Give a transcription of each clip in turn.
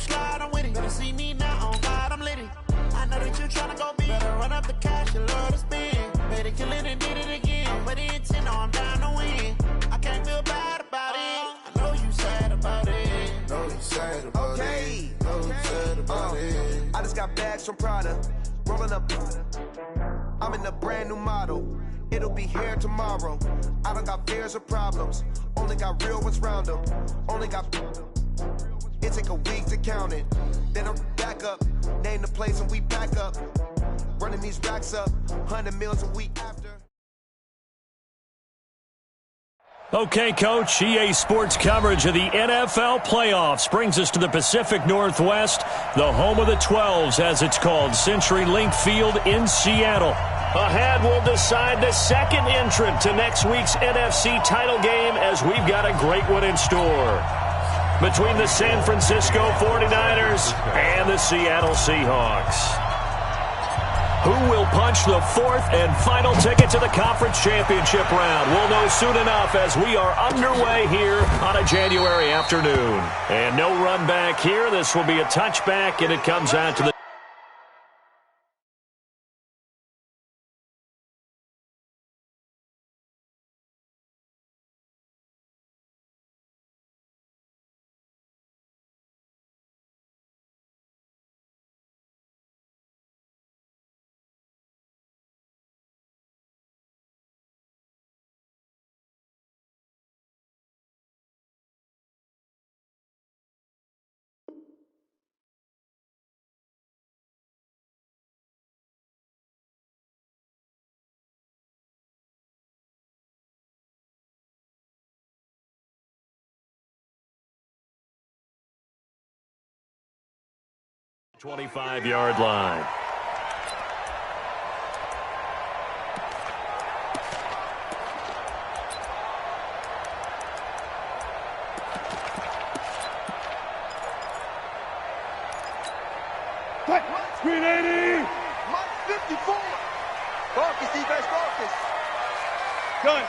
slide, I'm with it. Better see me now, on God, I'm litty. I know that you tryna go big. Better run up the cash, you love to spend. Better kill it and did it again. I'm with the intent, no, I'm down to win. I can't feel bad about it. I know you sad about it. Know you sad about it. Know you sad about it. I just got bags from Prada. Rolling up. I'm in a brand new model. It'll be here tomorrow. I don't got fears or problems. Only got real ones round them. Only got. It take a week to count it. Then I'm back up. Name the place and we back up. Running these racks up. 100 mils a week after. Okay, Coach, EA Sports coverage of the NFL playoffs brings us to the Pacific Northwest, the home of the 12s, as it's called, CenturyLink Field in Seattle. Ahead, we'll decide the second entrant to next week's NFC title game, as we've got a great one in store between the San Francisco 49ers and the Seattle Seahawks. Who will punch the fourth and final ticket to the conference championship round? We'll know soon enough as we are underway here on a January afternoon. And no run back here. This will be a touchback, and it comes out to the 25-yard line. Screen 80! Mike 54! Focus, defense, focus! Gun!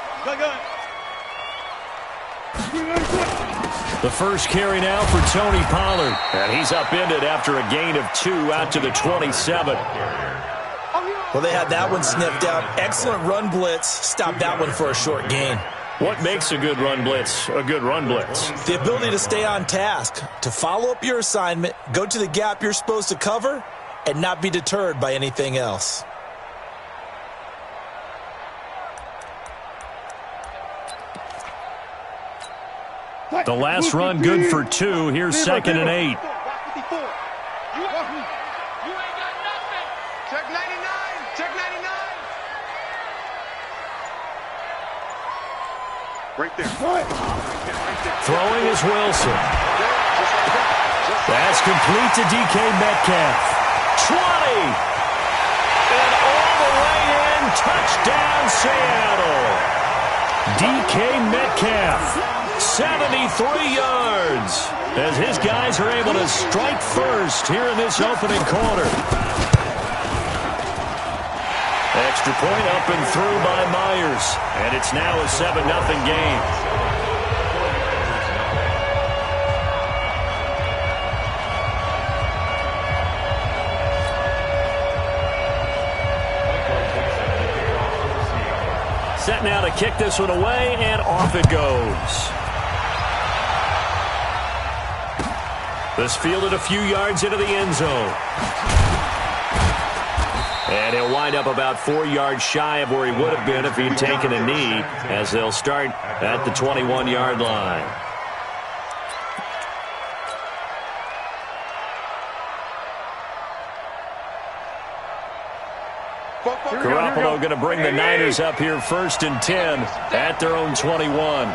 The first carry now for Tony Pollard. And he's upended after a gain of 2 out to the 27. Well, they had that one sniffed out. Excellent run blitz. Stopped that one for a short gain. What makes a good run blitz a good run blitz? The ability to stay on task, to follow up your assignment, go to the gap you're supposed to cover, and not be deterred by anything else. The last run good for 2. Here's 2nd and 8. You ain't got nothing! Check 99! Check 99! Right there. Throwing is Wilson. That's complete to DK Metcalf. 20! And all the way in. Touchdown, Seattle. DK Metcalf. 73 yards as his guys are able to strike first here in this opening quarter. Extra point up and through by Myers, and it's now a 7-0 game. Set now to kick this one away, and off it goes. This fielded a few yards into the end zone. And he'll wind up about 4 yards shy of where he would have been if he'd taken a knee, as they'll start at the 21-yard line. Garoppolo going to bring the Niners up here 1st and 10 at their own 21.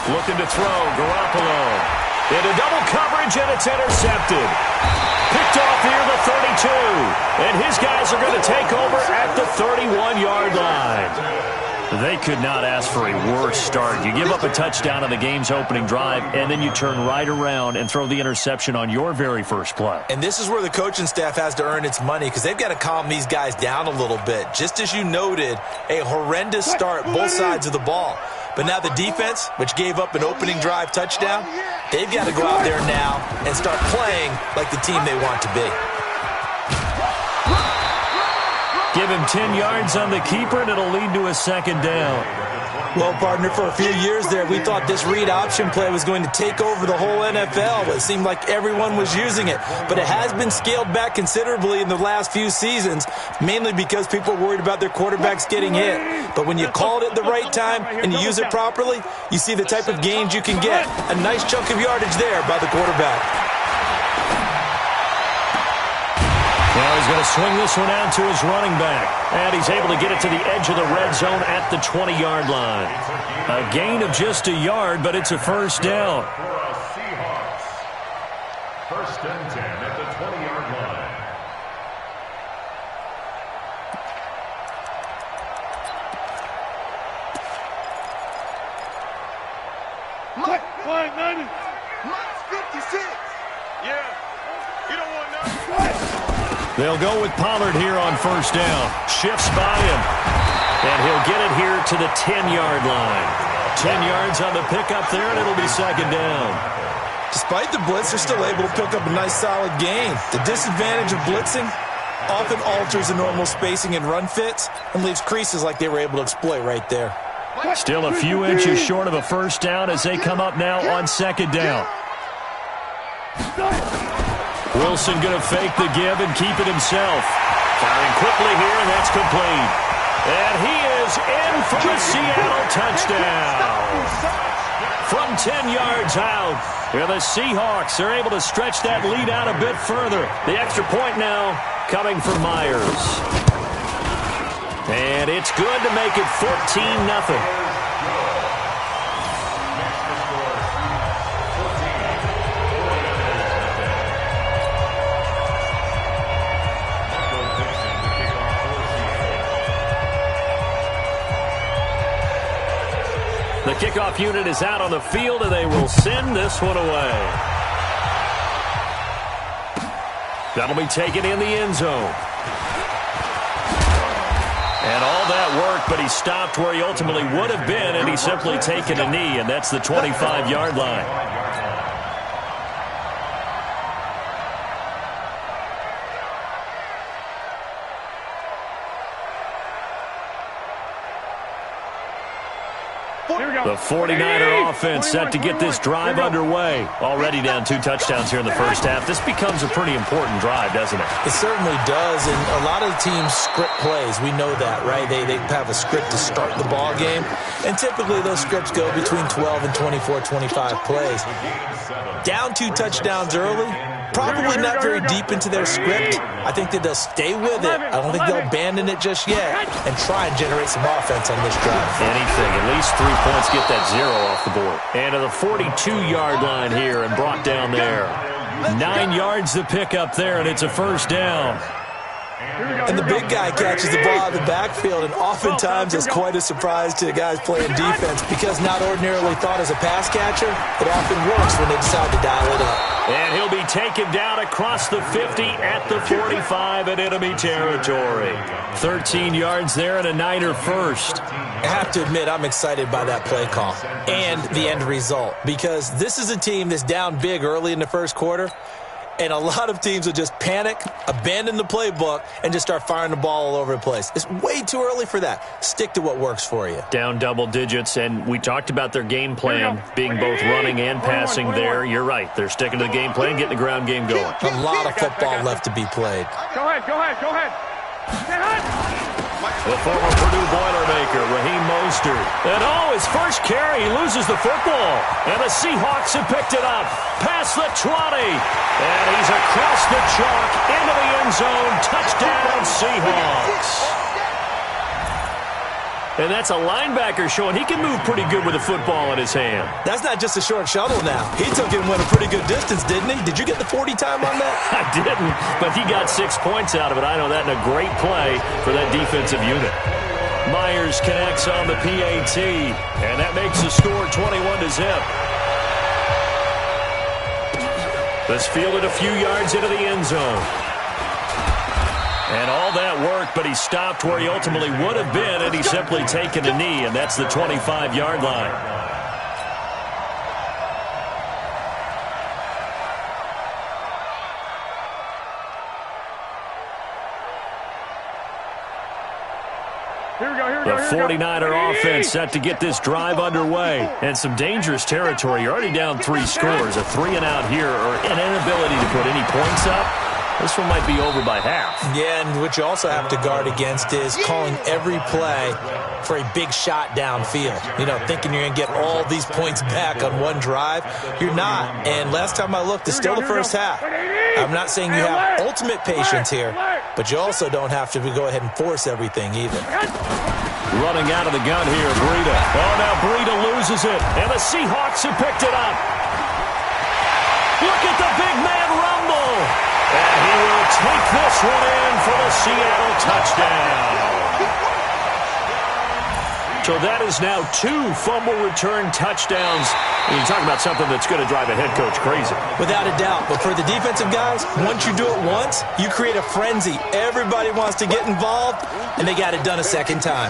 Looking to throw, Garoppolo. Into double coverage, and it's intercepted. Picked off here the 32. And his guys are going to take over at the 31-yard line. They could not ask for a worse start. You give up a touchdown on the game's opening drive, and then you turn right around and throw the interception on your very first play. And this is where the coaching staff has to earn its money, because they've got to calm these guys down a little bit. Just as you noted, a horrendous start both sides of the ball. But now the defense, which gave up an opening drive touchdown, They've got to go out there now and start playing like the team they want to be. Give him 10 yards on the keeper, and it'll lead to a second down. Well, partner, for a few years there, we thought this read option play was going to take over the whole NFL. It seemed like everyone was using it. But it has been scaled back considerably in the last few seasons, mainly because people are worried about their quarterbacks getting hit. But when you call it at the right time and you use it properly, you see the type of gains you can get. A nice chunk of yardage there by the quarterback. Now he's going to swing this one out to his running back. And he's able to get it to the edge of the red zone at the 20-yard line. A gain of just a yard, but it's a first down. First and 10 at the 20-yard line. Mike 90. Mike's 56. Yeah. You don't want nothing. They'll go with Pollard here on first down. Shifts by him. And he'll get it here to the 10-yard line. 10 yards on the pickup there, and it'll be second down. Despite the blitz, they're still able to pick up a nice solid gain. The disadvantage of blitzing often alters the normal spacing and run fits and leaves creases like they were able to exploit right there. Still a few inches short of a first down as they come up now on second down. Wilson going to fake the give and keep it himself. Firing quickly here, and that's complete. And he is in for the Seattle touchdown. From 10 yards out, the Seahawks are able to stretch that lead out a bit further. The extra point now coming from Myers. And it's good to make it 14-0. The kickoff unit is out on the field, and they will send this one away. That'll be taken in the end zone. And all that work, but he stopped where he ultimately would have been, and he's simply taken a knee, and that's the 25-yard line. The 49er offense set to get this drive underway. Already down 2 touchdowns here in the first half. This becomes a pretty important drive, doesn't it? It certainly does, and a lot of teams script plays. We know that, right? They have a script to start the ball game, and typically those scripts go between 12 and 24, 25 plays. Down 2 touchdowns early, probably not very deep into their script. I think that they'll stay with it. I don't think they'll abandon it just yet and try and generate some offense on this drive. Anything, at least 3 points, get that 0 off the board. And to the 42-yard line here and brought down there. 9 yards to pick up there, and it's a first down. And the big guy catches the ball out of the backfield, and oftentimes it's quite a surprise to the guys playing defense because not ordinarily thought as a pass catcher, it often works when they decide to dial it up. And he'll be taken down across the 50 at the 45 in enemy territory. 13 yards there and a Niner first. I have to admit, I'm excited by that play call and the end result because this is a team that's down big early in the first quarter. And a lot of teams will just panic, abandon the playbook, and just start firing the ball all over the place. It's way too early for that. Stick to what works for you. Down double digits, and we talked about their game plan being both running and passing there. You're right. They're sticking to the game plan, getting the ground game going. A lot of football left to be played. Go ahead. The former Purdue Boilermaker, Raheem Mostert. And his first carry, he loses the football. And the Seahawks have picked it up. Past the 20. And he's across the chalk into the end zone. Touchdown, Seahawks. And that's a linebacker showing he can move pretty good with a football in his hand. That's not just a short shuttle now. He took it and went a pretty good distance, didn't he? Did you get the 40 time on that? I didn't, but he got 6 points out of it. I know that in a great play for that defensive unit. Myers connects on the PAT, and that makes the score 21-0. This fielded a few yards into the end zone. And all that work, but he stopped where he ultimately would have been, and he's simply taken a knee, and that's the 25-yard line. 49er offense set to get this drive underway. And some dangerous territory. You're already down 3 scores. A 3-and-out here or an inability to put any points up. This one might be over by half. Yeah, and what you also have to guard against is calling every play for a big shot downfield. You know, thinking you're going to get all these points back on one drive. You're not. And last time I looked, it's still the first half. I'm not saying you have ultimate patience here, but you also don't have to go ahead and force everything either. Running out of the gun here, Breida. Oh, now Breida loses it, and the Seahawks have picked it up. Look at the big man rumble. And he will take this one in for the Seattle touchdown. So that is now 2 fumble return touchdowns. And you're talking about something that's going to drive a head coach crazy. Without a doubt. But for the defensive guys, once you do it once, you create a frenzy. Everybody wants to get involved, and they got it done a second time.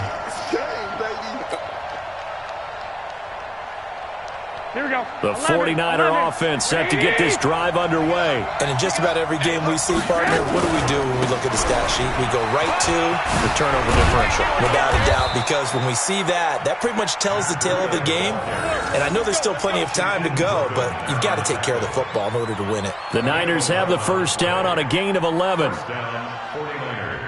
Here we go. The 49er offense set to get this drive underway. And in just about every game we see, partner, what do we do when we look at the stat sheet? We go right to the turnover differential. Without a doubt, because when we see that, that pretty much tells the tale of the game. And I know there's still plenty of time to go, but you've got to take care of the football in order to win it. The Niners have the first down on a gain of 11. First down, 49ers.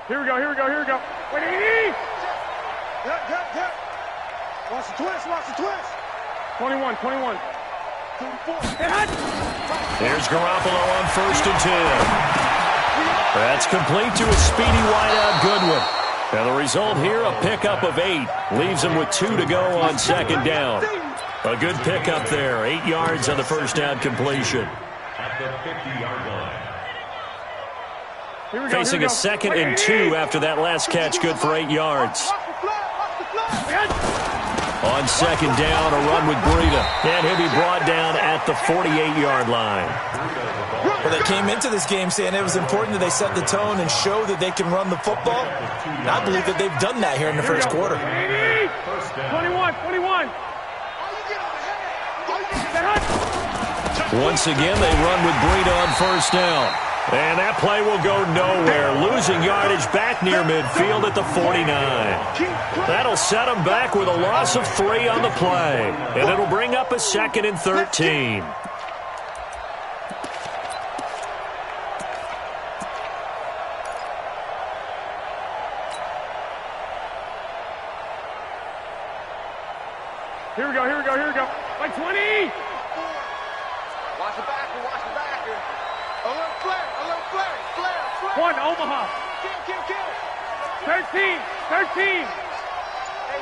Here we go, here we go, here we go. Wait, yep. Watch the twist, watch the twist. 21. 24. There's Garoppolo on 1st and 10. That's complete to a speedy wideout Goodwin. Now the result here, a pickup of 8. Leaves him with 2 to go on 2nd down. A good pickup there. 8 yards on the first down completion. At the 50-yard line. Facing a 2nd and 2 after that last catch, good for 8 yards. On 2nd down, a run with Breida. And he'll be brought down at the 48-yard line. Well, they came into this game saying it was important that they set the tone and show that they can run the football. And I believe that they've done that here in the first quarter. 21. Once again, they run with Breida on 1st down. And that play will go nowhere. Losing yardage back near midfield at the 49. That'll set them back with a loss of 3 on the play. And it'll bring up a 2nd and 13. Here we go. Like 20. Watch the backer. A little flare. 1, Omaha. Kill. 13. Hey,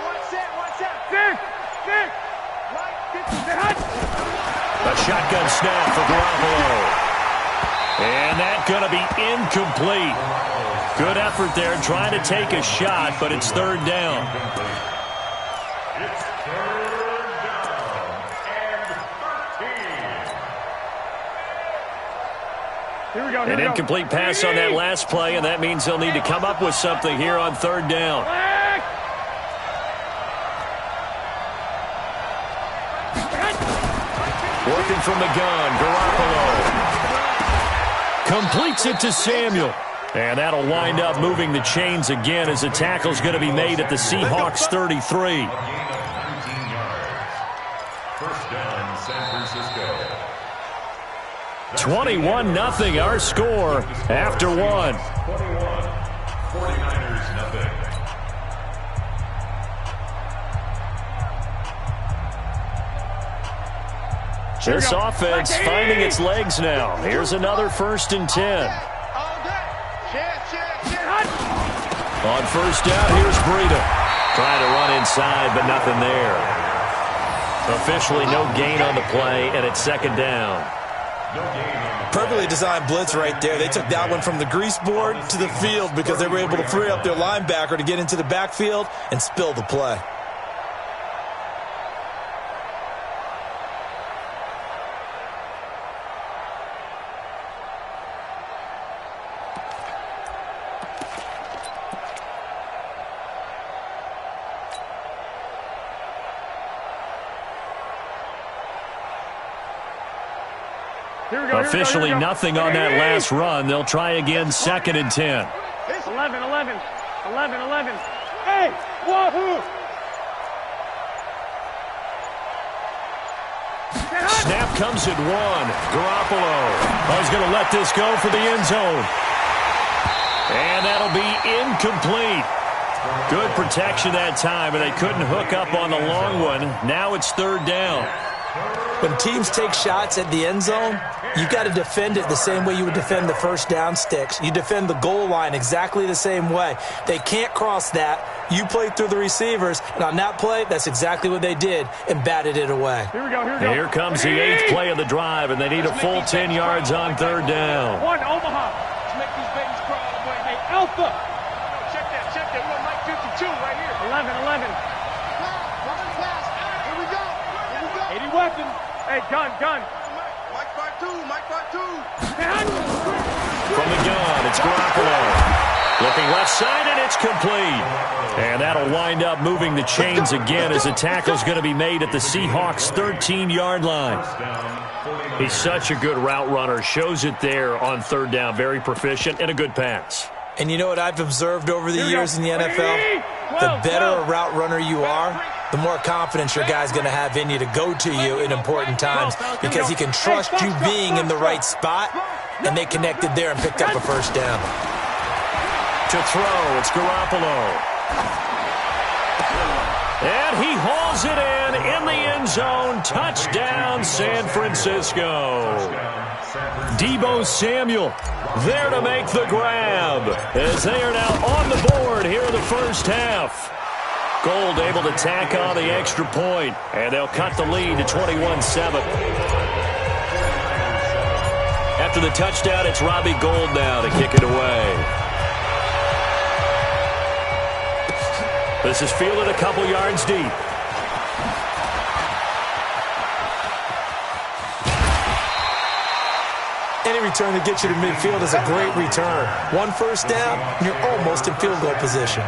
one set. 6. A shotgun snap for Garoppolo. And that's going to be incomplete. Good effort there trying to take a shot, but it's 3rd down. It's 3rd down and 13. Here we go. An incomplete pass on that last play, and that means they'll need to come up with something here on 3rd down. Working from the gun, Garoppolo completes it to Samuel. And that'll wind up moving the chains again as the tackle's going to be made at the Seahawks 33. Gain of 19 yards. First down, San Francisco. 21-0 our score after 1. 21. 49ers nothing. This offense finding its legs now. Here's another 1st and 10. On 1st down, here's Breida. Trying to run inside, but nothing there. Officially no gain on the play, and it's 2nd down. Perfectly designed blitz right there. They took that one from the grease board to the field because they were able to free up their linebacker to get into the backfield and spill the play. Officially nothing on that last run. They'll try again, 2nd and 10. 11. Hey, wahoo! Snap comes at 1. Garoppolo is going to let this go for the end zone. And that'll be incomplete. Good protection that time, and they couldn't hook up on the long one. Now it's 3rd down. When teams take shots at the end zone, you got to defend it the same way you would defend the first down sticks. You defend the goal line exactly the same way. They can't cross that. You play through the receivers, and on that play, that's exactly what they did and batted it away. Here we go. Here comes the 8th play of the drive, and they need a full 10 yards on 3rd down. 1 Omaha. Let's make these babies crawl all the way. Hey, Alpha. Check that. We're on Mike 52 right here. 11. Here we go. 80 weapons. Hey, gun. Mike 52. From the gun, it's Garoppolo. Looking left side, and it's complete. And that'll wind up moving the chains again as the tackle's going to be made at the Seahawks' 13-yard line. He's such a good route runner. Shows it there on 3rd down. Very proficient and a good pass. And you know what I've observed over the years in the NFL? The better a route runner you are, the more confidence your guy's going to have in you to go to you in important times because he can trust you being in the right spot, and they connected there and picked up a 1st down. To throw, it's Garoppolo. And he hauls it in the end zone. Touchdown, San Francisco. Deebo Samuel there to make the grab as they are now on the board here in the first half. Gold able to tack on the extra point, and they'll cut the lead to 21-7. After the touchdown, it's Robbie Gould now to kick it away. This is fielded a couple yards deep. Any return to get you to midfield is a great return. 1 first down, and you're almost in field goal position.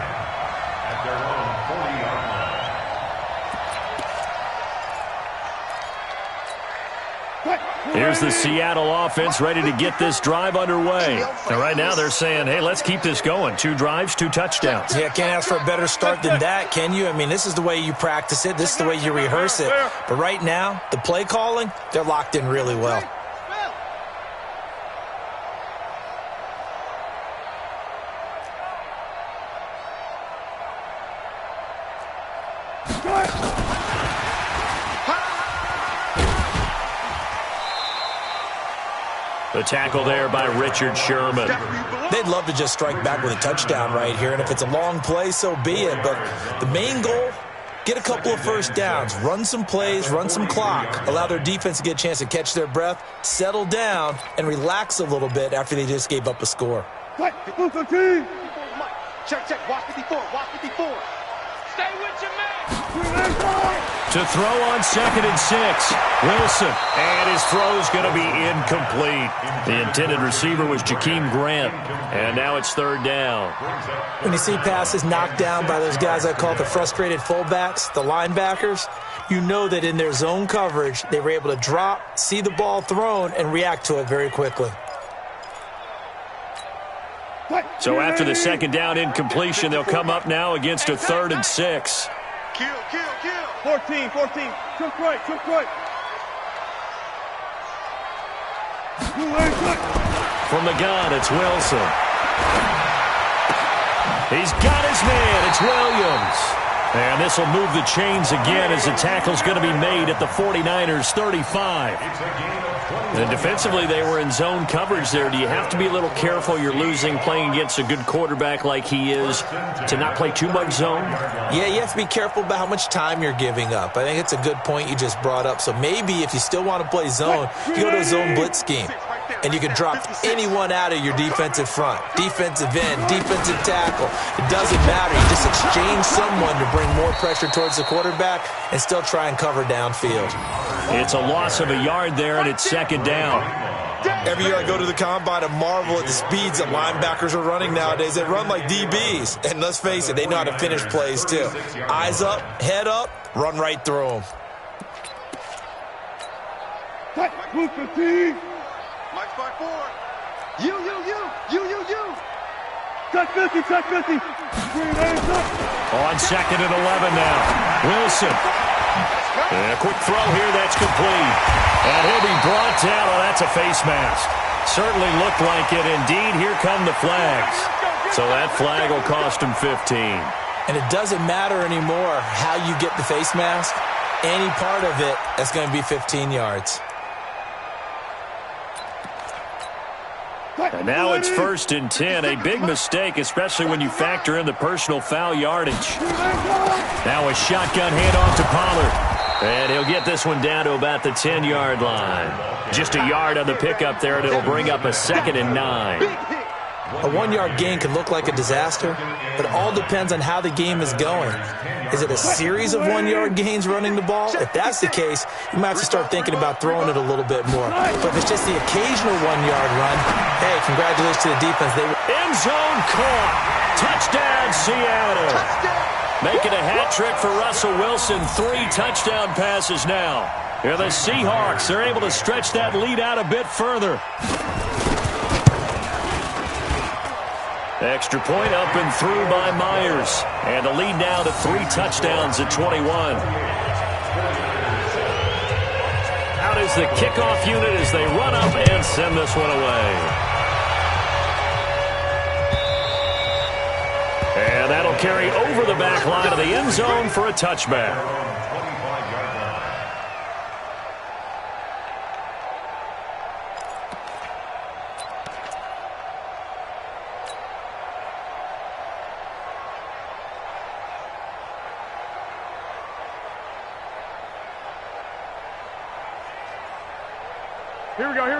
Here's the Seattle offense ready to get this drive underway. And right now they're saying, hey, let's keep this going. 2 drives, 2 touchdowns. Yeah, can't ask for a better start than that, can you? I mean, this is the way you practice it. This is the way you rehearse it. But right now, the play calling, they're locked in really well. The tackle there by Richard Sherman. They'd love to just strike back with a touchdown right here, and if it's a long play, so be it. But the main goal, get a couple of first downs, run some plays, run some clock, allow their defense to get a chance to catch their breath, settle down, and relax a little bit after they just gave up a score. Check. Watch 54. Stay with your man. To throw on 2nd and 6. Wilson. And his throw's going to be incomplete. The intended receiver was Jakeem Grant. And now it's 3rd down. When you see passes knocked down by those guys I call the frustrated fullbacks, the linebackers, you know that in their zone coverage, they were able to drop, see the ball thrown, and react to it very quickly. So after the 2nd down incompletion, they'll come up now against a 3rd and 6. Kill. 14. Took right. From the gun, it's Wilson. He's got his man. It's Williams. And this will move the chains again as the tackle's going to be made at the 49ers' 35. And defensively, they were in zone coverage there. Do you have to be a little careful? You're losing playing against a good quarterback like he is to not play too much zone? Yeah, you have to be careful about how much time you're giving up. I think it's a good point you just brought up. So maybe if you still want to play zone, you go to a zone blitz scheme. And you can drop anyone out of your defensive front, defensive end, defensive tackle. It doesn't matter. You just exchange someone to bring more pressure towards the quarterback and still try and cover downfield. It's a loss of a yard there, and it's 2nd down. Every year I go to the combine and marvel at the speeds that linebackers are running nowadays. They run like DBs. And let's face it, they know how to finish plays too. Eyes up, head up, run right through them. Mike's by 4. You. Touch 50. On 2nd and 11 now. Wilson. And a quick throw here that's complete. And he'll be brought down. Oh, that's a face mask. Certainly looked like it. Indeed, here come the flags. So that flag will cost him 15. And it doesn't matter anymore how you get the face mask. Any part of it is going to be 15 yards. And now it's 1st and 10. A big mistake, especially when you factor in the personal foul yardage. Now a shotgun handoff to Pollard. And he'll get this one down to about the 10-yard line. Just a yard on the pickup there, and it'll bring up a 2nd and 9. A 1-yard gain can look like a disaster, but it all depends on how the game is going. Is it a series of 1-yard gains running the ball? If that's the case, you might have to start thinking about throwing it a little bit more. But if it's just the occasional 1-yard run, hey, congratulations to the defense. End zone caught. Touchdown, Seattle. Making a hat trick for Russell Wilson. 3 touchdown passes now. Here the Seahawks, they're able to stretch that lead out a bit further. Extra point up and through by Myers. And the lead now to 3 touchdowns at 21. Out is the kickoff unit as they run up and send this one away. And that'll carry over the back line of the end zone for a touchback.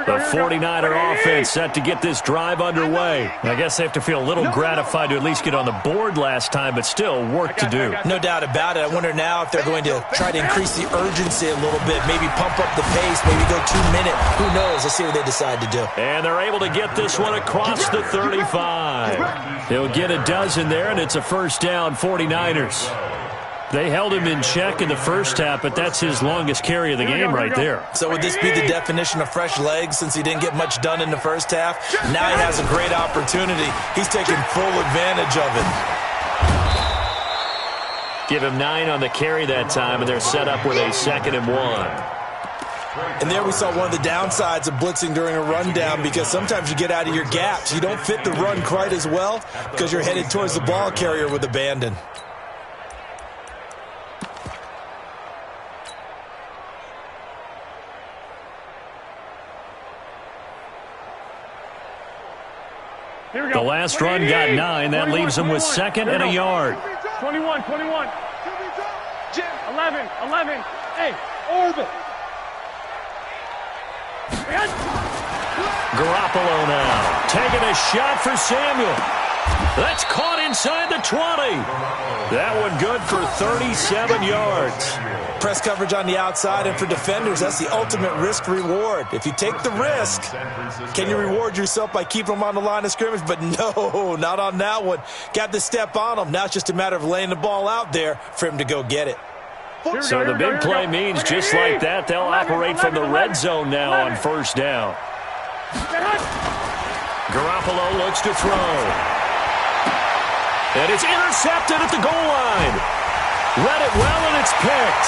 The 49er offense set to get this drive underway. I guess they have to feel a little gratified to at least get on the board last time, but still work to do. No doubt about it. I wonder now if they're going to try to increase the urgency a little bit, maybe pump up the pace, maybe go 2-minute. Who knows? Let's see what they decide to do. And they're able to get this one across the 35. They'll get a dozen there, and it's a first down, 49ers. They held him in check in the first half, but that's his longest carry of the game right there. So would this be the definition of fresh legs since he didn't get much done in the first half? Now he has a great opportunity. He's taking full advantage of it. Give him 9 on the carry that time, and they're set up with a 2nd and 1. And there we saw one of the downsides of blitzing during a rundown, because sometimes you get out of your gaps. You don't fit the run quite as well because you're headed towards the ball carrier with abandon. The last run got 9. That leaves him with 2nd and a yard. 21. Jim, 11. Hey, orbit. Garoppolo now taking a shot for Samuel. That's caught inside the 20. That one good for 37 yards. Press coverage on the outside, and for defenders, that's the ultimate risk-reward. If you take the risk, can you reward yourself by keeping them on the line of scrimmage? But no, not on that one. Got to step on them. Now it's just a matter of laying the ball out there for him to go get it. So the big play means just like that, they'll operate from the red zone now on first down. Garoppolo looks to throw. And it's intercepted at the goal line. Read it well, and it's picked.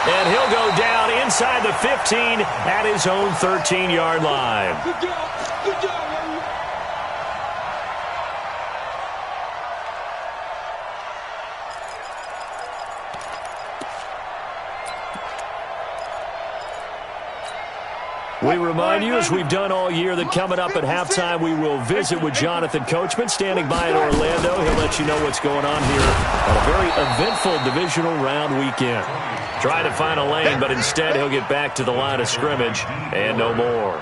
And he'll go down inside the 15 at his own 13-yard line. Good job. We remind you, as we've done all year, that coming up at halftime, we will visit with Jonathan Coachman, standing by in Orlando. He'll let you know what's going on here on a very eventful divisional round weekend. Trying to find a lane, but instead he'll get back to the line of scrimmage and no more.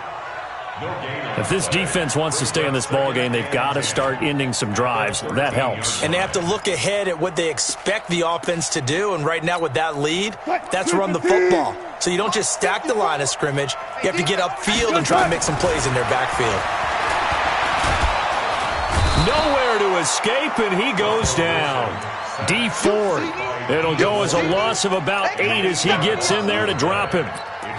If this defense wants to stay in this ballgame, they've got to start ending some drives. That helps. And they have to look ahead at what they expect the offense to do. And right now with that lead, that's run the football. So you don't just stack the line of scrimmage. You have to get upfield and try and make some plays in their backfield. Nowhere to escape, and he goes down. D Ford. It'll go as a loss of about 8 as he gets in there to drop him.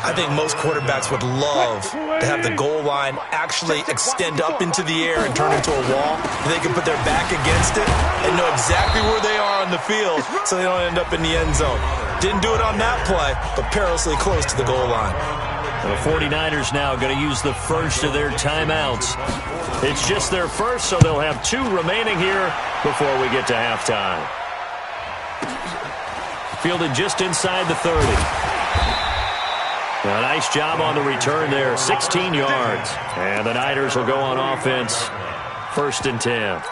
I think most quarterbacks would love to have the goal line actually extend up into the air and turn into a wall. They can put their back against it and know exactly where they are on the field so they don't end up in the end zone. Didn't do it on that play, but perilously close to the goal line. The 49ers now going to use the first of their timeouts. It's just their first, so they'll have 2 remaining here before we get to halftime. Fielded just inside the 30. A nice job on the return there, 16 yards. And the Niners will go on offense, 1st and 10.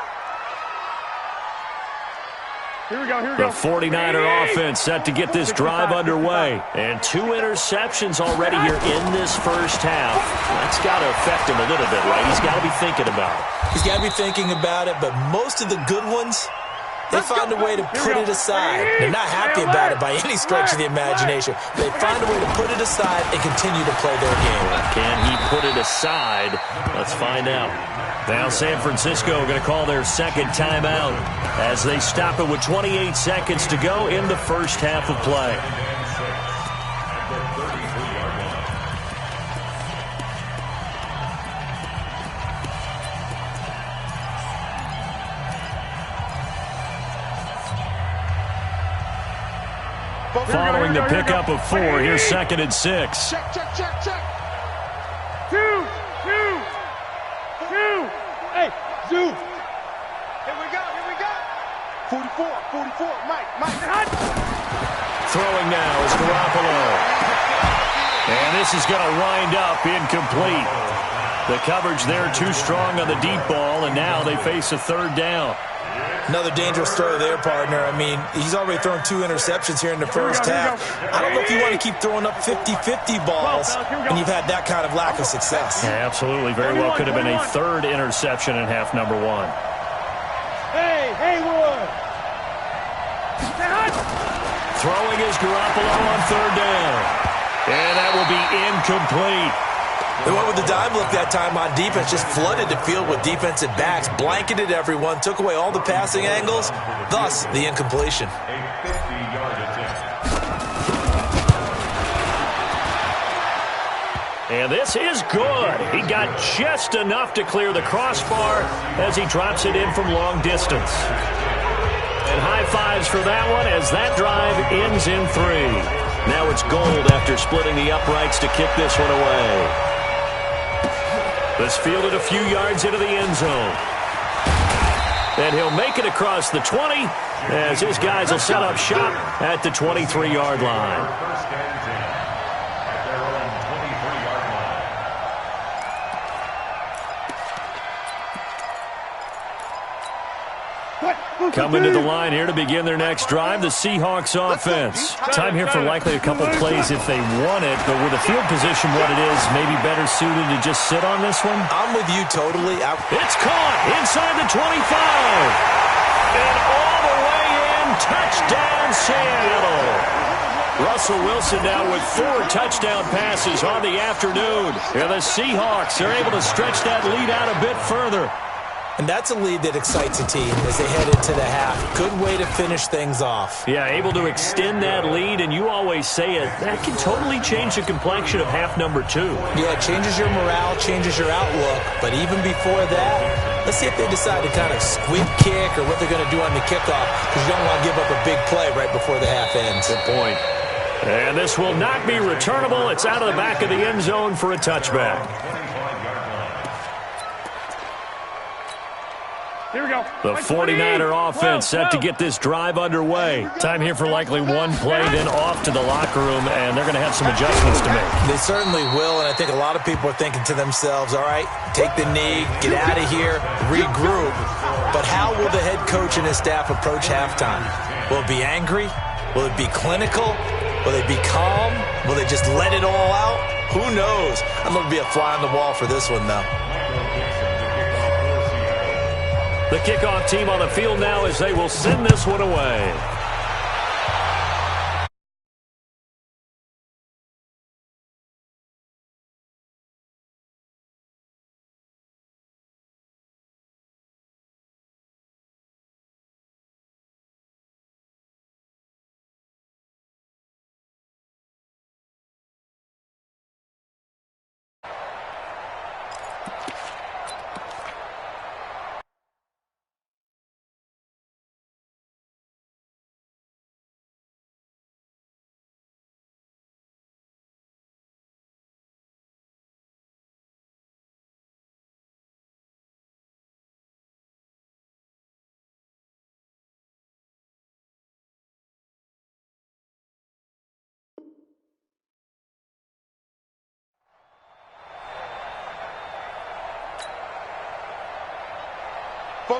Here we go. The 49er offense set to get this drive underway. And 2 interceptions already here in this first half. That's got to affect him a little bit, right? He's got to be thinking about it. He's got to be thinking about it, but most of the good ones, they find a way to put it aside. They're not happy about it by any stretch of the imagination. They find a way to put it aside and continue to play their game. Can he put it aside? Let's find out. Now San Francisco going to call their second timeout as they stop it with 28 seconds to go in the first half of play. Following the pickup of 4, here's 2nd and 6. Check. 2. Hey, Zoo. Here we go. 44. Mike. Throwing now is Garoppolo. And this is going to wind up incomplete. The coverage there too strong on the deep ball, and now they face a 3rd down. Another dangerous throw there, partner. I mean, he's already thrown 2 interceptions here in the first half. I don't know if you want to keep throwing up 50-50 balls when you've had that kind of lack of success. Yeah, absolutely. Very well could have been a 3rd interception in half number 1. Hey, Haywood. Throwing is Garoppolo on 3rd down. And that will be incomplete. They went with the dime look that time on defense, just flooded the field with defensive backs, blanketed everyone, took away all the passing angles, thus the incompletion. And this is good. He got just enough to clear the crossbar as he drops it in from long distance. And high fives for that one as that drive ends in 3. Now it's Gold after splitting the uprights to kick this one away. This fielded a few yards into the end zone. And he'll make it across the 20 as his guys will set up shop at the 23-yard line. Coming to the line here to begin their next drive, the Seahawks offense. Time here for likely a couple plays if they want it, but with the field position what it is, maybe better suited to just sit on this one? I'm with you totally. It's caught inside the 25. And all the way in, touchdown Seattle. Russell Wilson now with 4 touchdown passes on the afternoon. And the Seahawks are able to stretch that lead out a bit further. And that's a lead that excites a team as they head into the half. Good way to finish things off. Yeah, able to extend that lead, and you always say it, that can totally change the complexion of half number 2. Yeah, it changes your morale, changes your outlook. But even before that, let's see if they decide to kind of squib kick or what they're going to do on the kickoff, because you don't want to give up a big play right before the half ends. Good point. And this will not be returnable. It's out of the back of the end zone for a touchback. Here we go. The 49er offense set to get this drive underway. Time here for likely one play, then off to the locker room, and they're going to have some adjustments to make. They certainly will, and I think a lot of people are thinking to themselves, all right, take the knee, get out of here, regroup. But how will the head coach and his staff approach halftime? Will it be angry? Will it be clinical? Will they be calm? Will they just let it all out? Who knows? I'm going to be a fly on the wall for this one, though. The kickoff team on the field now as they will send this one away.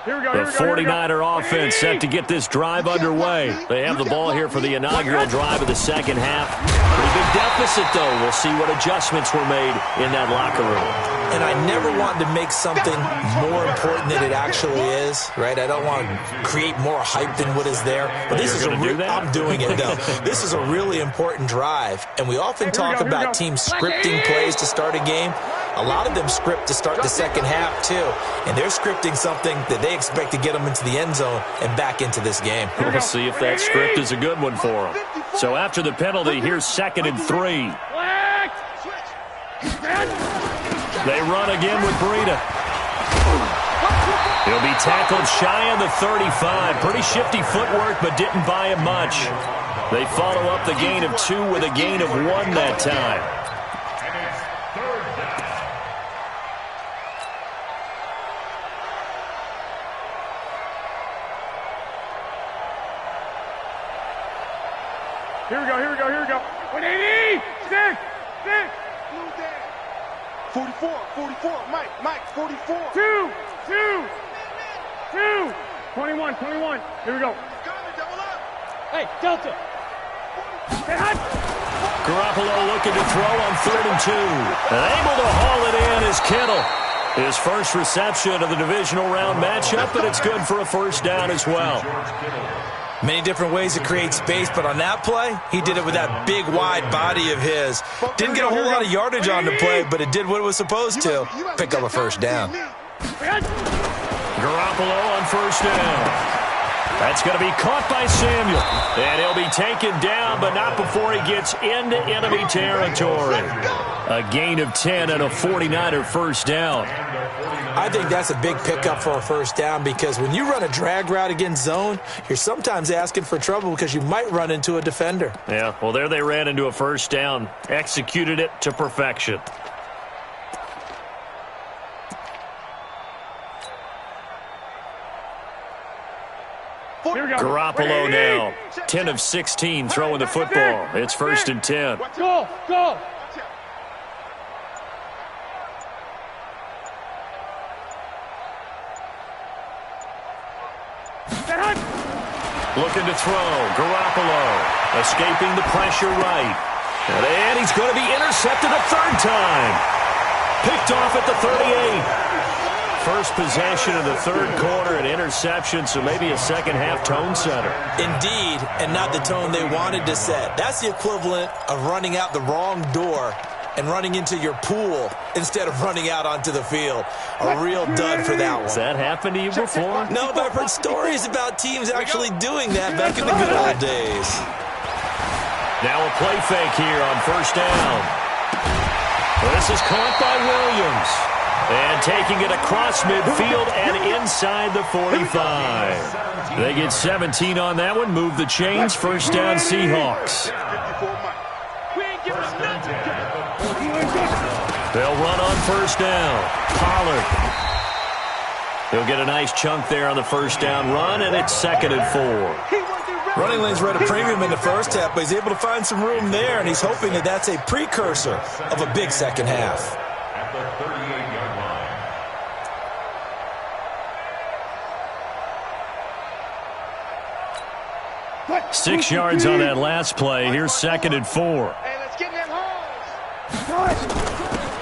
The 49er offense set to get this drive underway. They have the ball here for the inaugural drive of the second half. Pretty big deficit, though. We'll see what adjustments were made in that locker room. And I never want to make something more important than it actually is, right? I don't want to create more hype than what is there. But this is I'm doing it, though. This is a really important drive. And we often talk about teams scripting plays to start a game. A lot of them script to start the second half, too. And they're scripting something that they expect to get them into the end zone and back into this game. We'll see if that script is a good one for them. So after the penalty, here's 2nd and 3. They run again with Breida. He'll be tackled shy of the 35. Pretty shifty footwork, but didn't buy him much. They follow up the gain of 2 with a gain of 1 that time. Here we go. 180! 6! 44, Mike, 44. 2! 21. Here we go. Hey, Delta. Garoppolo looking to throw on 3rd and 2. And able to haul it in is Kittle. His first reception of the divisional round matchup, but it's good for a first down as well. Many different ways to create space, but on that play, he did it with that big, wide body of his. Didn't get a whole lot of yardage on the play, but it did what it was supposed to. Pick up a first down. Garoppolo on first down. That's going to be caught by Samuel. And he'll be taken down, but not before he gets into enemy territory. A gain of 10 and a 49er first down. I think that's a big pickup for a first down because when you run a drag route against zone, you're sometimes asking for trouble because you might run into a defender. Yeah, well, there they ran into a first down. Executed it to perfection. Garoppolo now, 10 of 16 throwing the football. It's 1st and 10. Go! Looking to throw. Garoppolo escaping the pressure right. And he's going to be intercepted a 3rd time. Picked off at the 38. First possession of the 3rd quarter, an interception, so maybe a second-half tone setter. Indeed, and not the tone they wanted to set. That's the equivalent of running out the wrong door and running into your pool instead of running out onto the field. A real dud for that one. Has that happened to you before? No, but I've heard stories about teams actually doing that back in the good old days. Now a play fake here on first down. This is caught by Williams. And taking it across midfield and inside the 45. They get 17 on that one. Move the chains. First down, Seahawks. They'll run on first down. Pollard. He'll get a nice chunk there on the first down run, and it's 2nd and 4. Running lanes were at a premium in the first half, but he's able to find some room there, and he's hoping that that's a precursor of a big second half. At the 38-yard line. 6 yards on that last play. Here's 2nd and 4. Hey, let's get in that hole.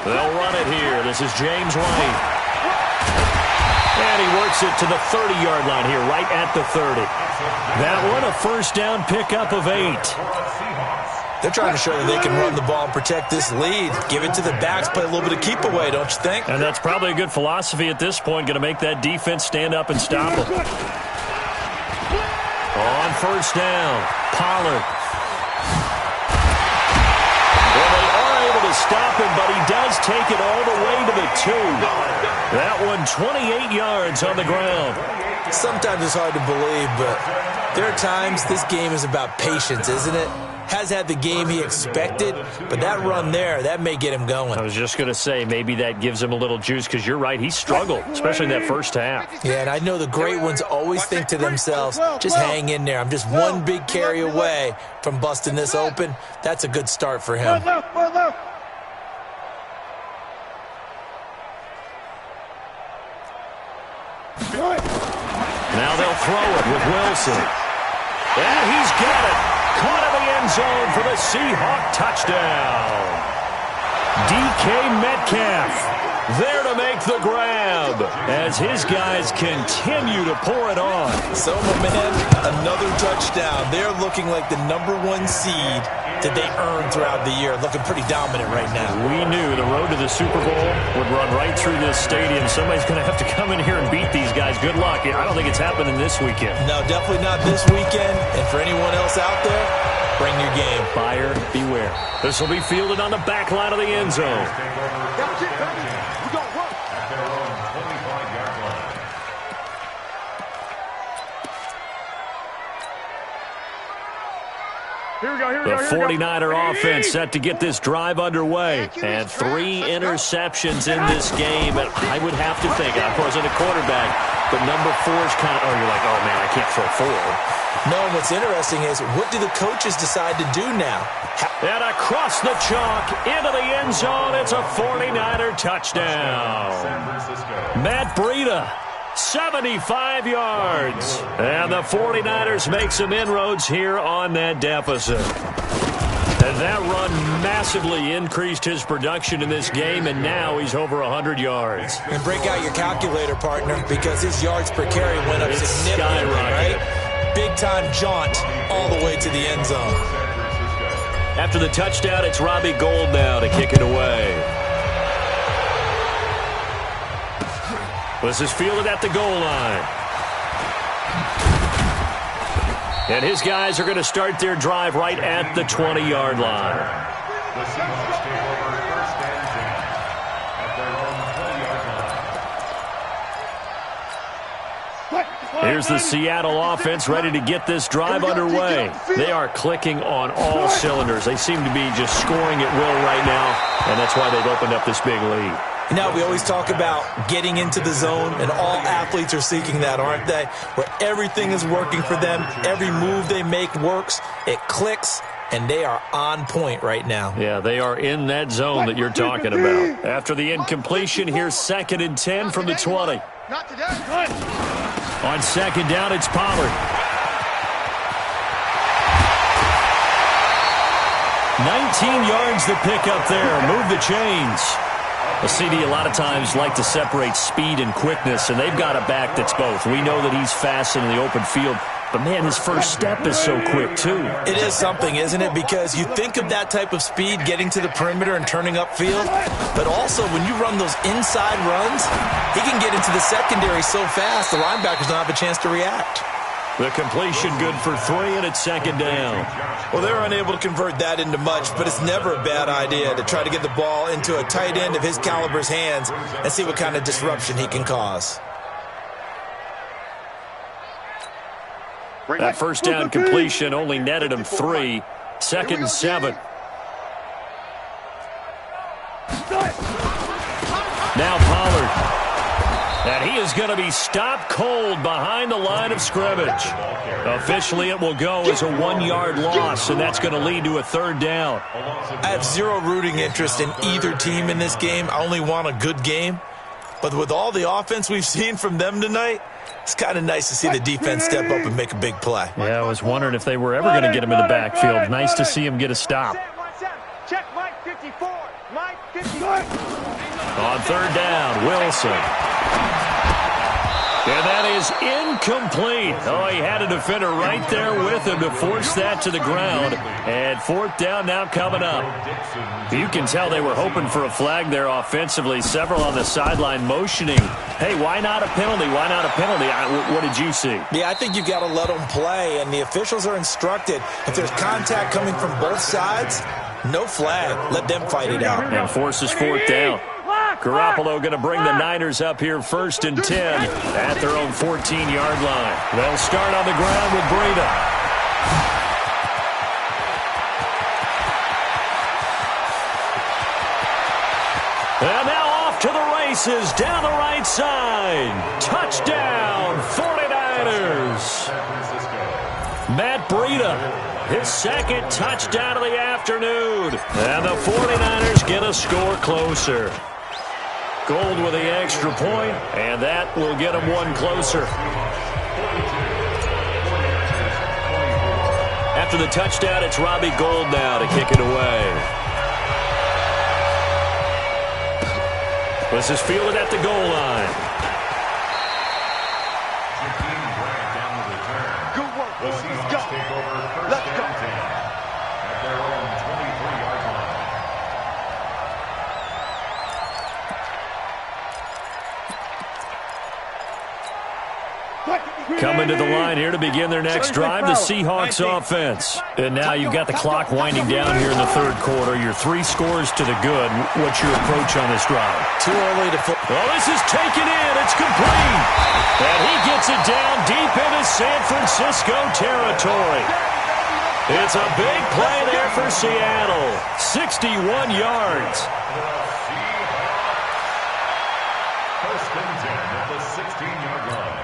They'll run it here. This is James White. And he works it to the 30-yard line here, right at the 30. That one, a first down pickup of 8. They're trying to show that they can run the ball and protect this lead. Give it to the backs, play a little bit of keep away, don't you think? And that's probably a good philosophy at this point, going to make that defense stand up and stop them. On first down, Pollard. Well, they are able to stop him, but he does take it all the way to the 2. That one, 28 yards on the ground. Sometimes it's hard to believe, but there are times this game is about patience, isn't it? Has had the game he expected, but that run there, that may get him going. I was just going to say, maybe that gives him a little juice, because you're right, he struggled, especially in that first half. Yeah, and I know the great ones always think to themselves, just hang in there. I'm just one big carry away from busting this open. That's a good start for him. they'll throw it with Wilson. And he's got it. Caught in the end zone for the Seahawk touchdown. DK Metcalf there to make the grab as his guys continue to pour it on. So, my man, another touchdown. They're looking like the #1 seed that they earned throughout the year. Looking pretty dominant right now. We knew the road to the Super Bowl would run right through this stadium. Somebody's going to have to come in here and beat these guys. Good luck. I don't think it's happening this weekend. No, definitely not this weekend. And for anyone else out there, bring your game. Buyer beware. This will be fielded on the back line of the end zone. That's it, baby. We gon' work. At their own 25-yard line. Here we go, here we The go, here we go. 49er offense set to get this drive underway. And 3 interceptions in this game. And I would have to think, I wasn't a quarterback, but number 4 is kind of, you're like, oh, man, I can't throw 4. No, what's interesting is, what do the coaches decide to do now? And across the chalk, into the end zone, it's a 49er touchdown. San Francisco. Matt Breida, 75 yards. And the 49ers make some inroads here on that deficit. And that run massively increased his production in this game, and now he's over 100 yards. And break out your calculator, partner, because his yards per carry went up significantly, right? Big-time jaunt all the way to the end zone. After the touchdown, it's Robbie Gould now to kick it away. This is fielded at the goal line. And his guys are going to start their drive right at the 20-yard line. The Seahawks take over 1st and 10 at their own 20-yard line. Here's the Seattle offense ready to get this drive underway. They are clicking on all cylinders. They seem to be just scoring at will right now, and that's why they've opened up this big lead. Now, we always talk about getting into the zone, and all athletes are seeking that, aren't they? Where everything is working for them, every move they make works, it clicks, and they are on point right now. Yeah, they are in that zone that you're talking about. After the incompletion, here's 2nd and 10 from the 20. Not today. On 2nd down, it's Pollard. 19 yards to pick up there. Move the chains. The CD a lot of times like to separate speed and quickness, and they've got a back that's both. We know that he's fast in the open field, but, man, his first step is so quick, too. It is something, isn't it? Because you think of that type of speed getting to the perimeter and turning upfield, but also when you run those inside runs, he can get into the secondary so fast the linebackers don't have a chance to react. The completion good for 3, and it's 2nd down. Well, they're unable to convert that into much, but it's never a bad idea to try to get the ball into a tight end of his caliber's hands and see what kind of disruption he can cause. That first down completion only netted him 3. 2nd and 7. Now Pollard. And he is going to be stopped cold behind the line of scrimmage. Officially, it will go as a 1-yard loss, and that's going to lead to a 3rd down. I have zero rooting interest in either team in this game. I only want a good game. But with all the offense we've seen from them tonight, it's kind of nice to see the defense step up and make a big play. Yeah, I was wondering if they were ever going to get him in the backfield. Nice to see him get a stop. Check Mike 54. Mike 54. On 3rd down, Wilson. And that is incomplete. Oh, he had a defender right there with him to force that to the ground. And 4th down now coming up. You can tell they were hoping for a flag there offensively. Several on the sideline motioning. Hey, why not a penalty? Why not a penalty? What did you see? Yeah, I think you got to let them play. And the officials are instructed, if there's contact coming from both sides, no flag. Let them fight it out. And forces 4th down. Garoppolo going to bring the Niners up here 1st and 10 at their own 14-yard line. They'll start on the ground with Breida. And now off to the races down the right side. Touchdown, 49ers. Matt Breida, his 2nd touchdown of the afternoon. And the 49ers get a score closer. Gould with the extra point, and that will get them 1 closer. after the touchdown, it's Robbie Gould now to kick it away. This is fielded at the goal line. Good work, The boys. Let's go. Seahawks take over first Let's and go. 10 at their own 23-yard line. Coming to the line here to begin their next drive, the Seahawks offense. And now you've got the clock winding down here in the third quarter. You're 3 scores to the good. What's your approach on this drive? Too early to Well, this is taken in. It's complete. And he gets it down deep into San Francisco territory. It's a big play there for Seattle. 61 yards. First and 10 at the 16-yard line.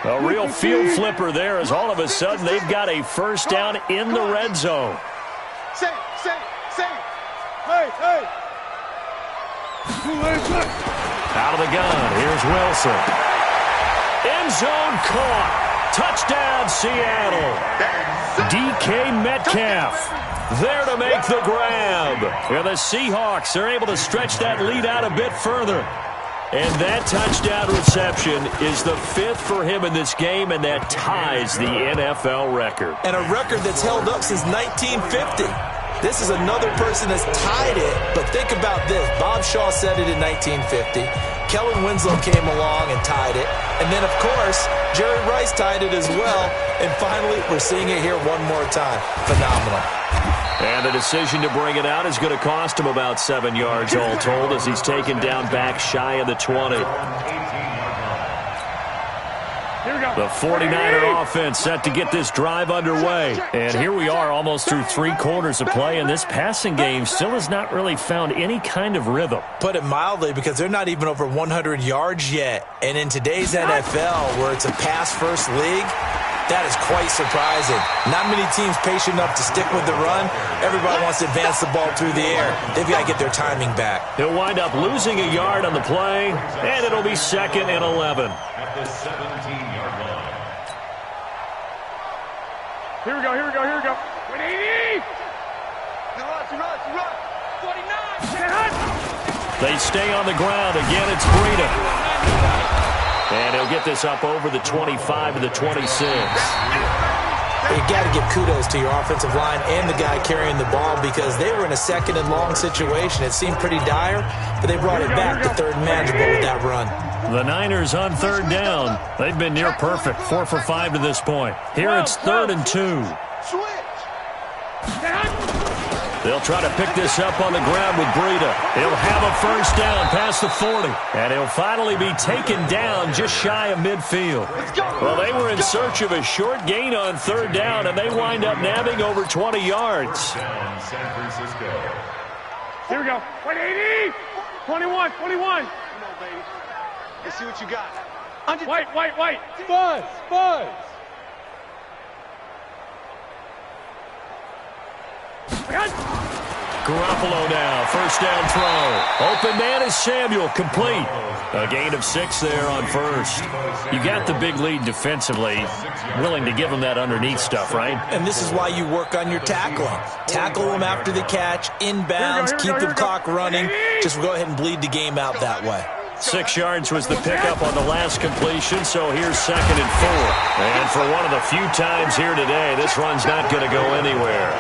A real field flipper there as all of a sudden they've got a first down in the red zone. Say, hey, hey. Out of the gun, here's Wilson. End zone caught. Touchdown, Seattle. DK Metcalf there to make the grab. And the Seahawks are able to stretch that lead out a bit further. And that touchdown reception is the 5th for him in this game, and that ties the NFL record. And a record that's held up since 1950. This is another person that's tied it, but think about this. Bob Shaw said it in 1950. Kellen Winslow came along and tied it. And then, of course, Jerry Rice tied it as well. And finally, we're seeing it here one more time. Phenomenal. And the decision to bring it out is going to cost him about 7 yards all told as he's taken down back shy of the 20. The 49er offense set to get this drive underway. And here we are almost through 3 quarters of play, and this passing game still has not really found any kind of rhythm. Put it mildly, because they're not even over 100 yards yet. And in today's NFL, where it's a pass-first league, that is quite surprising. Not many teams patient enough to stick with the run. Everybody wants to advance the ball through the air. They've got to get their timing back. He'll wind up losing a yard on the play, and it'll be 2nd and 11. At the 17-yard line. Here we go. 180. Run. 49. They stay on the ground. Again, it's Breida. And he'll get this up over the 25 to the 26. You got to give kudos to your offensive line and the guy carrying the ball, because they were in a 2nd and long situation. It seemed pretty dire, but they brought it back to 3rd and manageable with that run. The Niners on 3rd down. They've been near perfect, 4 for 5 to this point. Here it's 3rd and 2. Switch. They'll try to pick this up on the ground with Breida. He'll have a first down past the 40. And he'll finally be taken down just shy of midfield. Well, they were in search of a short gain on 3rd down, and they wind up nabbing over 20 yards. Down San Francisco. Here we go. 180. 21. Come on, baby. Let's see what you got. White. Buzz. Garoppolo now, first down throw. Open man is Samuel, complete. A gain of 6 there on first. You got the big lead defensively. Willing to give them that underneath stuff, right? And this is why you work on your tackling. Tackle them after the catch, inbounds, keep the clock running. Just go ahead and bleed the game out that way. 6 yards was the pickup on the last completion, so here's 2nd and 4. And for one of the few times here today, this run's not going to go anywhere.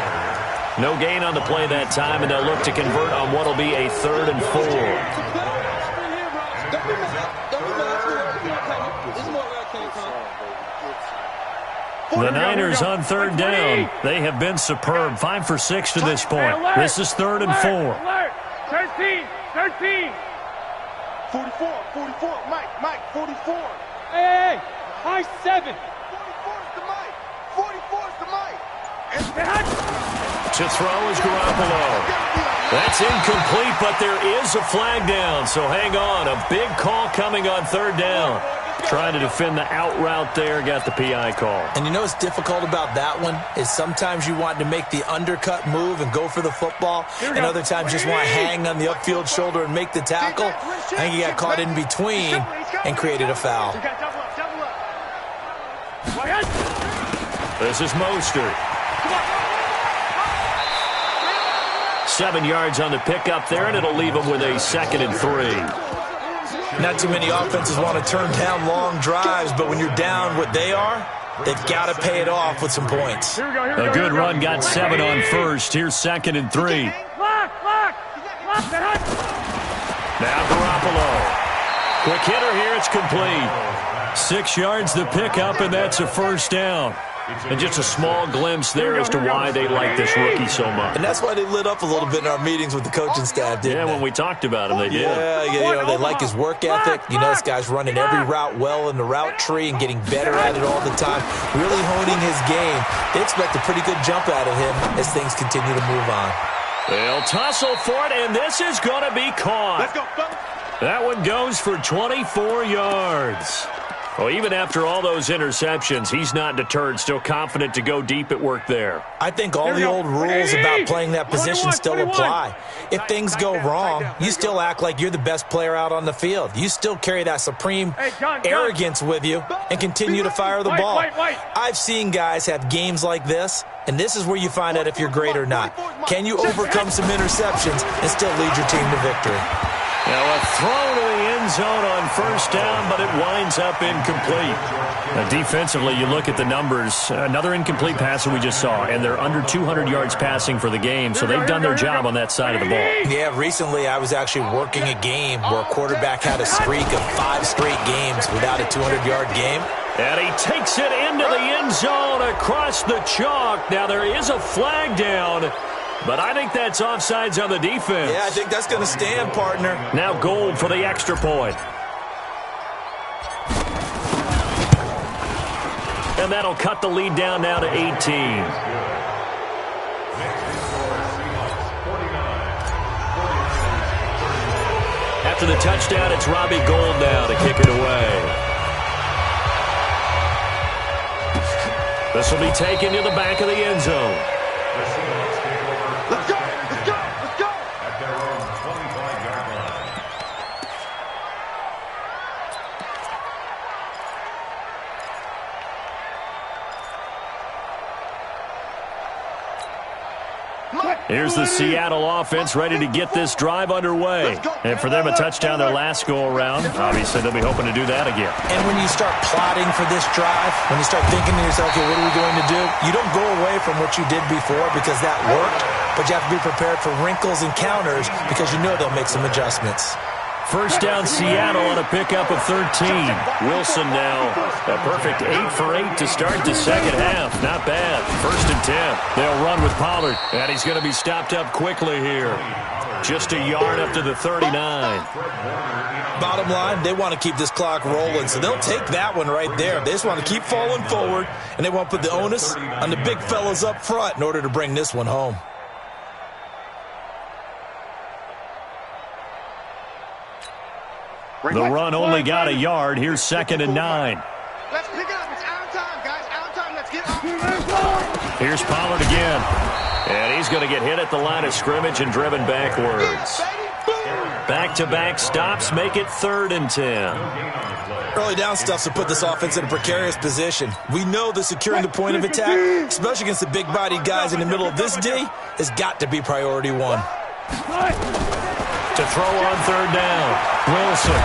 No gain on the play that time, and they'll look to convert on what will be a 3rd and 4. The Niners on 3rd down. They have been superb, 5 for 6 to this point. This is 3rd and 4. 13. 44. Mike, 44. Hey. High 7. 44's the Mike. 44's the Mike. To throw is Garoppolo. That's incomplete, but there is a flag down, so hang on. A big call coming on 3rd down. Trying to defend the out route there, got the PI call. And you know what's difficult about that one is sometimes you want to make the undercut move and go for the football, and other times just want to hang on the upfield shoulder and make the tackle. I think he got caught in between and created a foul. Double up. This is Mostert. 7 yards on the pickup there, and it'll leave them with a 2nd and 3. Not too many offenses want to turn down long drives, but when you're down what they are, they've got to pay it off with some points. A good run got 7 on first. Here's 2nd and 3. Now Garoppolo. Quick hitter here. It's complete. 6 yards the pickup, and that's a first down. And just a small glimpse there as to why they like this rookie so much. And that's why they lit up a little bit in our meetings with the coaching staff, didn't they? When we talked about him, they did. Yeah, they like his work ethic. This guy's running every route well in the route tree and getting better at it all the time, really honing his game. They expect a pretty good jump out of him as things continue to move on. They'll tussle for it, and this is going to be caught. Let's go, fellas. That one goes for 24 yards. Well, even after all those interceptions, he's not deterred, still confident to go deep at work there. I think all the old rules about playing that position still apply. If things go wrong, you still act like you're the best player out on the field. You still carry that supreme arrogance with you and continue to fire the ball. I've seen guys have games like this, and this is where you find out if you're great or not. Can you overcome some interceptions and still lead your team to victory? Now a throw to the end zone on first down, but it winds up incomplete. Now defensively, you look at the numbers. Another incomplete pass that we just saw, and they're under 200 yards passing for the game, so they've done their job on that side of the ball. Yeah, recently I was actually working a game where a quarterback had a streak of 5 straight games without a 200-yard game. And he takes it into the end zone across the chalk. Now there is a flag down, but I think that's offsides on the defense. Yeah, I think that's going to stand, partner. Now Gold for the extra point. And that'll cut the lead down now to 18. After the touchdown, it's Robbie Gould now to kick it away. This will be taken to the back of the end zone. Let's go, let's go, let's go. At their own 25-yard line. Here's the Seattle offense ready to get this drive underway. And for them, a touchdown their last go-around. Obviously, they'll be hoping to do that again. And when you start plotting for this drive, when you start thinking to yourself, okay, what are we going to do? You don't go away from what you did before because that worked, but you have to be prepared for wrinkles and counters because you know they'll make some adjustments. First down, Seattle on a pickup of 13. Wilson now a perfect 8 for 8 to start the second half. Not bad. 1st and 10. They'll run with Pollard, and he's going to be stopped up quickly here. Just a yard up to the 39. Bottom line, they want to keep this clock rolling, so they'll take that one right there. They just want to keep falling forward, and they want to put the onus on the big fellas up front in order to bring this one home. The run only got a yard. Here's 2nd and 9. Let's pick it up. It's out time, guys. Out time. Let's get up. Here's Pollard again. And he's going to get hit at the line of scrimmage and driven backwards. Back-to-back stops make it 3rd and 10. Early down stuff to put this offense in a precarious position. We know that securing the point of attack, especially against the big-bodied guys in the middle of this D, has got to be priority 1. To throw on 3rd down. Wilson.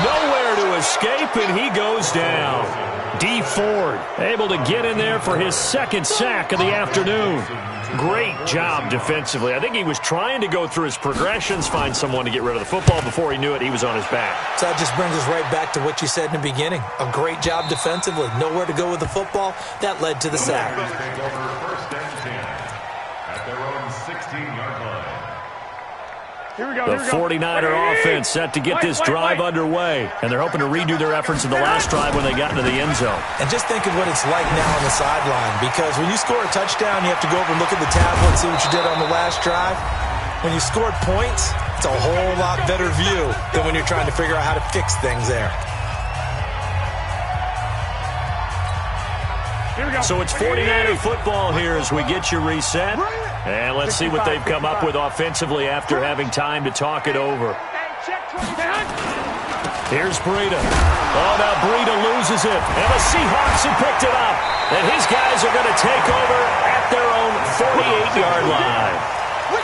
Nowhere to escape, and he goes down. D. Ford able to get in there for his 2nd sack of the afternoon. Great job defensively. I think he was trying to go through his progressions, find someone to get rid of the football. Before he knew it, he was on his back. So that just brings us right back to what you said in the beginning. A great job defensively. Nowhere to go with the football. That led to the sack. Take over 1st and 10 at their own 16-yard line. The 49er offense set to get this drive underway. And they're hoping to redo their efforts in the last drive when they got into the end zone. And just think of what it's like now on the sideline. Because when you score a touchdown, you have to go over and look at the tablet and see what you did on the last drive. When you scored points, it's a whole lot better view than when you're trying to figure out how to fix things there. So it's 49er football here as we get you reset. And let's see what they've come up with offensively after having time to talk it over. Here's Breida. Oh, now Breida loses it. And the Seahawks have picked it up. And his guys are going to take over at their own 48-yard line.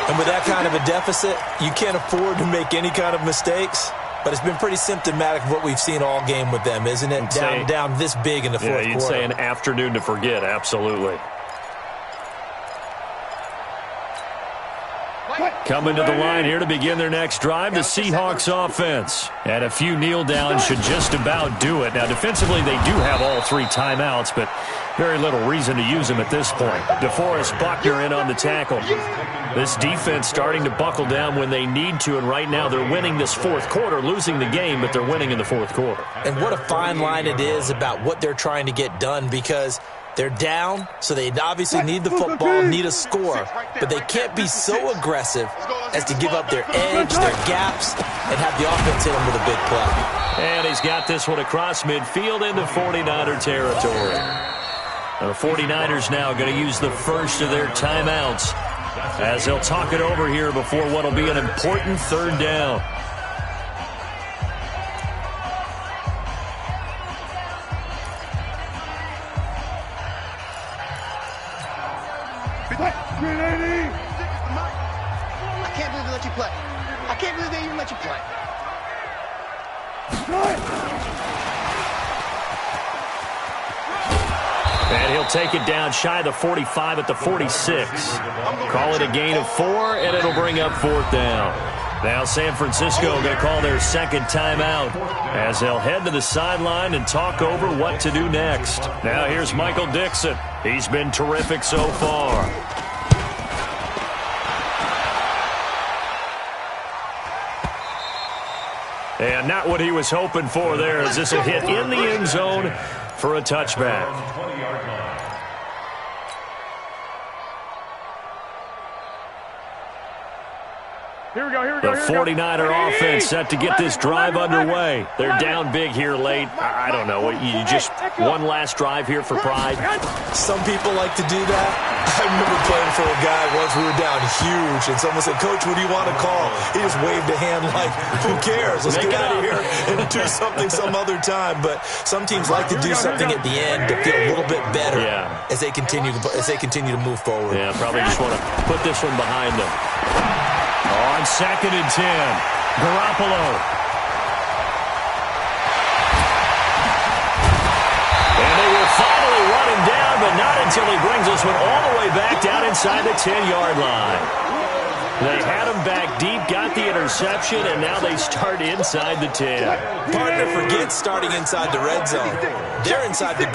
And And with that kind of a deficit, you can't afford to make any kind of mistakes. But it's been pretty symptomatic of what we've seen all game with them, isn't it? Down this big in the fourth quarter. You'd say an afternoon to forget, absolutely. Coming to the line here to begin their next drive, the Seahawks offense. And a few kneel downs should just about do it. Now, defensively, they do have all 3 timeouts, but very little reason to use them at this point. DeForest Buckner in on the tackle. This defense starting to buckle down when they need to, and right now they're winning this fourth quarter, losing the game, but they're winning in the fourth quarter. And what a fine line it is about what they're trying to get done, because they're down, so they obviously need the football, need a score, but they can't be so aggressive as to give up their edge, their gaps, and have the offense hit them with a big play. And he's got this one across midfield into 49er territory. And the 49ers now going to use the first of their timeouts as they'll talk it over here before what will be an important third down. I can't believe they let you play. I can't believe they even let you play. And he'll take it down shy of the 45 at the 46. Call it a gain of 4, and it'll bring up fourth down. Now San Francisco going to call their second timeout as they'll head to the sideline and talk over what to do next. Now here's Michael Dixon. He's been terrific so far. And not what he was hoping for there, as this will hit in the end zone for a touchback. Here we go, here we The go. 49er offense set to get this drive underway. They're down big here late. I don't know. You just one last drive here for pride? Some people like to do that. I remember playing for a guy once. We were down huge, and someone said, "Coach, what do you want to call?" He just waved a hand like, "Who cares? Let's get out of here and do something some other time." But some teams like to do something at the end to feel a little bit better as they continue to move forward. Yeah, probably just want to put this one behind them. On 2nd and 10, Garoppolo. And they will finally run him down, but not until he brings this one all the way back down inside the 10-yard line. They had him back deep, got the interception, and now they start inside the 10. Partner forgets starting inside the red zone. They're inside the